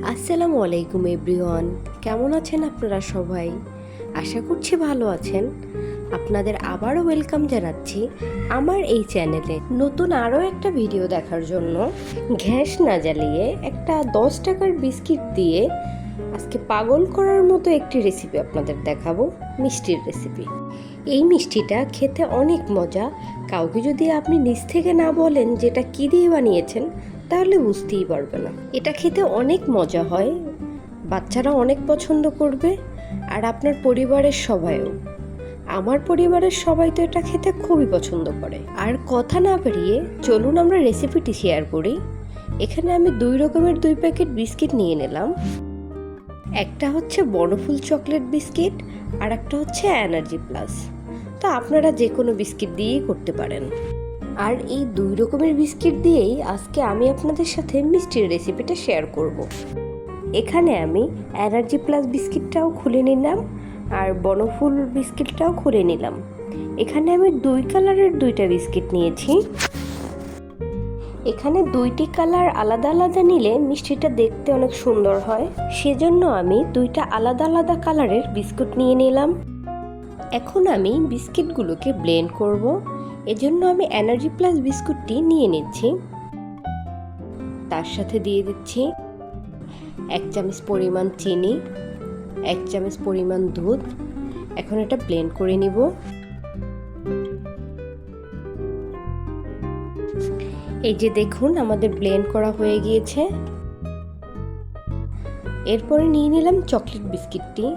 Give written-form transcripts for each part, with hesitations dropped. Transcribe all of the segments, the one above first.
আসসালামু আলাইকুম এভরিওয়ান, কেমন আছেন আপনারা সবাই? আশা করছি ভালো আছেন। আপনাদের আবারও ওয়েলকাম জানাচ্ছি আমার এই চ্যানেলে নতুন আরও একটা ভিডিও দেখার জন্য। গ্যাস না জ্বালিয়ে একটা 10 টাকার বিস্কিট দিয়ে আজকে পাগল করার মতো একটি রেসিপি আপনাদের দেখাবো, মিষ্টির রেসিপি। এই মিষ্টিটা খেতে অনেক মজা। কাউকে যদি আপনি নিজ থেকে না বলেন যেটা কী দিয়ে বানিয়েছেন, তাহলে বুঝতেই পারবে না। এটা খেতে অনেক মজা হয়, বাচ্চারা অনেক পছন্দ করবে, আর আপনার পরিবারের সবাইও। আমার পরিবারের সবাই তো এটা খেতে খুবই পছন্দ করে। আর কথা না বাড়িয়ে চলুন আমরা রেসিপিটি শেয়ার করি। এখানে আমি 2 রকমের 2 প্যাকেট বিস্কিট নিয়ে নিলাম। একটা হচ্ছে বনফুল চকলেট বিস্কিট আর একটা হচ্ছে এনার্জি প্লাস। তো আপনারা যে কোনো বিস্কিট দিয়েই করতে পারেন। আর এই 2 রকমের বিস্কিট দিয়েই আজকে আমি আপনাদের সাথে মিষ্টির রেসিপিটা শেয়ার করব। এখানে আমি এনার্জি প্লাস বিস্কিটটাও খুলে নিলাম আর বনফুল বিস্কিটটাও খুলে নিলাম। এখানে আমি 2 কালারের 2টা বিস্কিট নিয়েছি। এখানে 2টি কালার আলাদা আলাদা নিলে মিষ্টিটা দেখতে অনেক সুন্দর হয়, সেজন্য আমি 2টা আলাদা আলাদা কালারের বিস্কুট নিয়ে নিলাম। এখন আমি বিস্কিটগুলোকে ব্লেন্ড করব। এজন্য আমি এনার্জি প্লাস বিস্কুটটি নিয়ে নিচ্ছি। তার সাথে দিয়ে দিচ্ছি 1 চামচ পরিমাণ চিনি, 1 চামচ পরিমাণ দুধ। এখন এটা ব্লেন্ড করে নিব। এই যে দেখুন, আমাদের ব্লেন্ড করা হয়ে গিয়েছে। এরপরে নিয়ে নিলাম চকলেট বিস্কিটটি।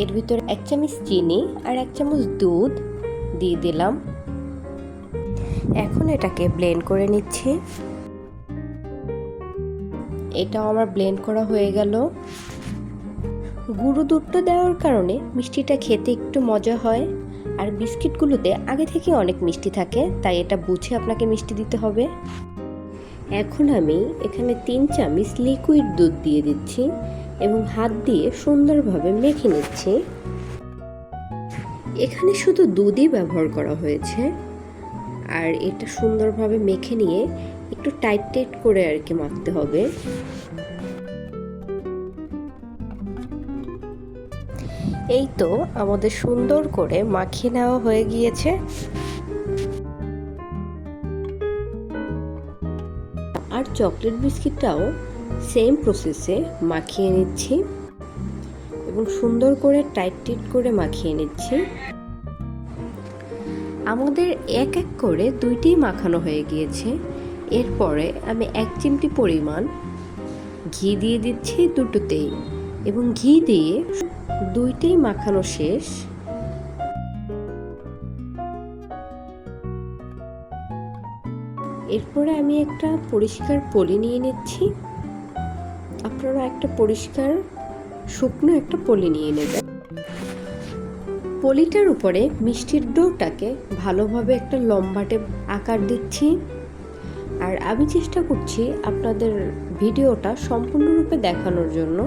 এর ভিতরে 1 চামচ চিনি আর 1 চামচ দুধ দিয়ে দিলাম। এখন এটাকে ব্লেন্ড করে নিচ্ছি। এটাও আমার ব্লেন্ড করা হয়ে গেল। গুঁড়ো দুধটা দেওয়ার কারণে মিষ্টিটা খেতে একটু মজা হয়, আর বিস্কিটগুলোতে আগে থেকে অনেক মিষ্টি থাকে, তাই এটা বুঝে আপনাকে মিষ্টি দিতে হবে। এখন আমি এখানে 3 চামচ লিকুইড দুধ দিয়ে দিচ্ছি এবং হাত দিয়ে সুন্দরভাবে মেখে নিচ্ছি। এখানে শুধু দুধই ব্যবহার করা হয়েছে, আর এটা সুন্দরভাবে মেখে নিয়ে একটু টাইট টাইট করে আর কি মাখতে হবে। এই তো আমাদের সুন্দর করে মাখিয়ে নেওয়া হয়ে গিয়েছে। আর চকলেট বিস্কিটটাও সেম প্রসেসে মাখিয়ে নিচ্ছি এবং সুন্দর করে টাইট টাইট করে মাখিয়ে নিচ্ছি। আমাদের এক এক করে 2টি মাখানো হয়ে গিয়েছে। এরপরে আমি 1 চিমটি পরিমাণ ঘি দিয়ে দিচ্ছি দুটোতেই, এবং ঘি দিয়ে 2টিই মাখানো শেষ। এরপরে আমি একটা পরিষ্কার পলি নিয়ে নিচ্ছি। আপনারা একটা পরিষ্কার শুকনো একটা পলি নিয়ে নেবেন। পলিটার উপরে মিষ্টির ডোটাকে ভালোভাবে একটা লম্বাটে আকার দিচ্ছি। আর আমি চেষ্টা করছি আপনাদের ভিডিওটা সম্পূর্ণরূপে দেখানোর জন্য,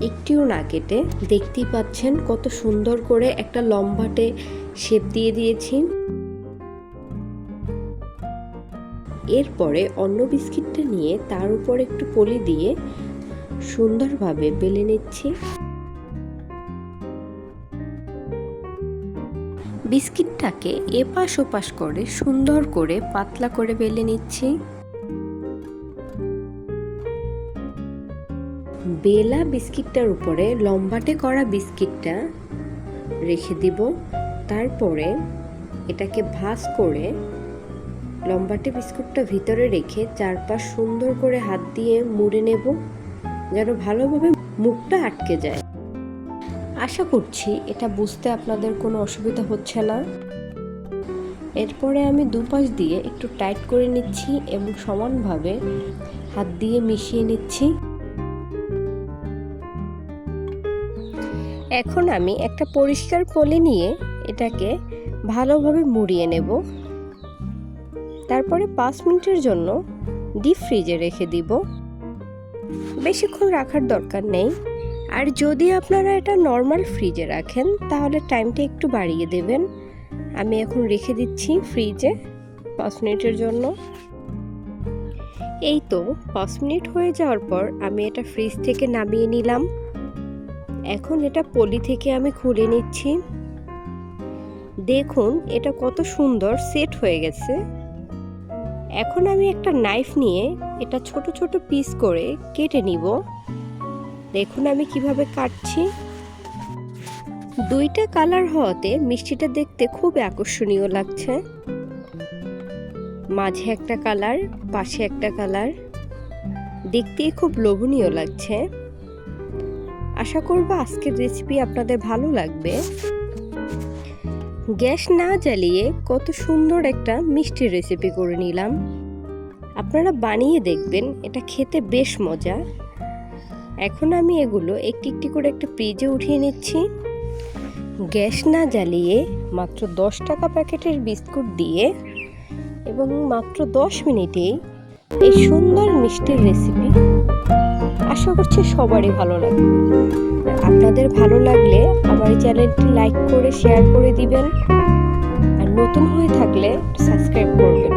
একটিও না কেটে। দেখতেই পাচ্ছেন কত সুন্দর করে একটা লম্বাটে শেপ দিয়ে দিয়েছি। এরপরে অন্য বিস্কিটটা নিয়ে তার উপর একটু পলি দিয়ে সুন্দরভাবে বেলে নিচ্ছি। বিস্কিটটাকে এপাশ ওপাশ করে সুন্দর করে পাতলা করে বেলে নিচ্ছি। বেলা বিস্কিটটার উপরে লম্বাটে করা বিস্কিটটা রেখে দিব। তারপরে এটাকে ভাঁজ করে লম্বাটে বিস্কুটটা ভিতরে রেখে চারপাশ সুন্দর করে হাত দিয়ে মুড়ে নেব, যেন ভালোভাবে মুখটা আটকে যায়। আশা করছি এটা বুঝতে আপনাদের কোনো অসুবিধা হচ্ছে না। এরপরে আমি দুপাশ দিয়ে একটু টাইট করে নিচ্ছি এবং সমানভাবে হাত দিয়ে মিশিয়ে নিচ্ছি। এখন আমি একটা পরিষ্কার পলি নিয়ে এটাকে ভালোভাবে মুড়িয়ে নেব। তারপরে 5 মিনিটের জন্য ডিপ ফ্রিজে রেখে দিব। বেশিক্ষণ রাখার দরকার নেই। আর যদি আপনারা এটা নর্মাল ফ্রিজে রাখেন তাহলে টাইমটা একটু বাড়িয়ে দেবেন। আমি এখন রেখে দিচ্ছি ফ্রিজে 5 মিনিটের জন্য। এই তো 5 মিনিট হয়ে যাওয়ার পর আমি এটা ফ্রিজ থেকে নামিয়ে নিলাম। এখন এটা পলি থেকে আমি খুলে নিচ্ছি। দেখুন এটা কত সুন্দর সেট হয়ে গেছে। এখন আমি একটা নাইফ নিয়ে এটা ছোট ছোট পিস করে কেটে নিব। দেখুন আমি কিভাবে কাটছি। দুইটা কালার হওয়াতে মিষ্টিটা দেখতে খুব আকর্ষণীয় লাগছে। মাঝে একটা কালার, পাশে একটা কালার, দেখতে খুব লোভনীয় লাগছে। আশা করব আজকের রেসিপি আপনাদের ভালো লাগবে। গ্যাস না জ্বালিয়ে কত সুন্দর একটা মিষ্টির রেসিপি করে নিলাম। আপনারা বানিয়ে দেখবেন, এটা খেতে বেশ মজা। এখন আমি এগুলো একটি একটি করে একটা ফ্রিজে উঠিয়ে নিচ্ছি। গ্যাস না জ্বালিয়ে মাত্র 10 টাকা প্যাকেটের বিস্কুট দিয়ে এবং মাত্র 10 মিনিটেই এই সুন্দর মিষ্টির রেসিপি আশা করছি সবারই ভালো লাগবে। আপনাদের ভালো লাগলে আমার এই চ্যানেলটি লাইক করে শেয়ার করে দিবেন, আর নতুন হয়ে থাকলে সাবস্ক্রাইব করবেন।